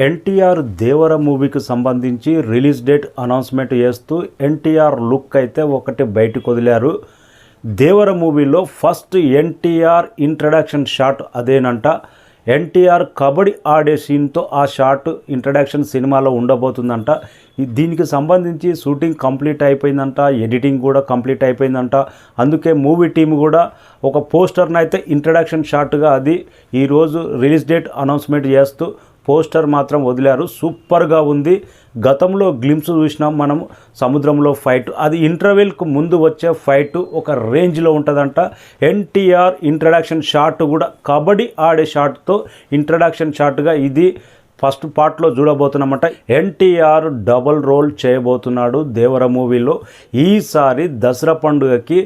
ఎన్టీఆర్ దేవర మూవీకి సంబంధించి release date announcement చేస్తూ ఎన్టీఆర్ లుక్ అయితే ఒకటి బయటకు వదిలారు. దేవర మూవీలో ఫస్ట్ ఎన్టీఆర్ ఇంట్రడక్షన్ షాట్ అదేనంట. ఎన్టీఆర్ కబడ్డీ ఆడే సీన్తో ఆ షాట్ ఇంట్రడక్షన్ సినిమాలో ఉండబోతుందంట. దీనికి సంబంధించి షూటింగ్ కంప్లీట్ అయిపోయిందంట, ఎడిటింగ్ కూడా కంప్లీట్ అయిపోయిందంట. అందుకే మూవీ టీం కూడా ఒక పోస్టర్ని అయితే ఇంట్రడక్షన్ షాట్గా అది ఈరోజు రిలీజ్ డేట్ అనౌన్స్మెంట్ చేస్తూ పోస్టర్ మాత్రం వదిలారు. సూపర్గా ఉంది. గతంలో గ్లిమ్స్ చూసినాం మనం, సముద్రంలో ఫైట్, అది ఇంటర్వెల్కు ముందు వచ్చే ఫైట్ ఒక రేంజ్లో ఉంటుందంట. ఎన్టీఆర్ ఇంట్రడక్షన్ షాట్ కూడా కబడ్డీ ఆడే షాట్తో ఇంట్రడక్షన్ షాట్గా ఇది ఫస్ట్ పార్ట్లో చూడబోతున్నామంట. ఎన్టీఆర్ డబల్ రోల్ చేయబోతున్నాడు దేవర మూవీలో. ఈసారి దసరా పండుగకి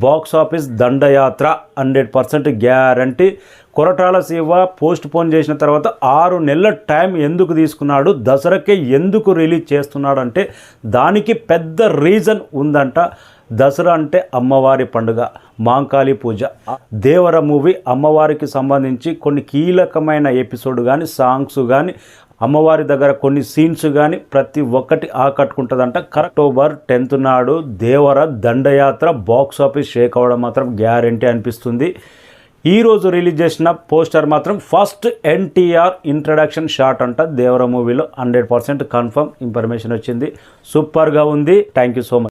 బాక్స్ ఆఫీస్ దండయాత్ర 100% guarantee. Koratala Shiva post phone చేసిన తర్వాత 6 నెలల టైం ఎందుకు తీసుకున్నాడు, దసరాకే ఎందుకు రిలీజ్ చేస్తున్నాడు అంటే దానికి పెద్ద రీజన్ ఉందంట. దసరా అంటే అమ్మవారి పండుగ, మాంకాళి పూజ. దేవర మూవీ అమ్మవారికి సంబంధించి కొన్ని కీలకమైన ఎపిసోడ్ కానీ, సాంగ్స్ కానీ, అమ్మవారి దగ్గర కొన్ని సీన్స్ కానీ ప్రతి ఒక్కటి ఆకట్టుకుంటుందంట. అక్టోబర్ 10th నాడు దేవర దండయాత్ర బాక్స్ ఆఫీస్ షేక్ అవ్వడం మాత్రం గ్యారంటీ అనిపిస్తుంది. ఈరోజు రిలీజ్ చేసిన పోస్టర్ మాత్రం ఫస్ట్ ఎన్టీఆర్ ఇంట్రడక్షన్ షాట్ అంట దేవర మూవీలో. 100% కన్ఫర్మ్ ఇన్ఫర్మేషన్ వచ్చింది. సూపర్గా ఉంది. Thank you so much.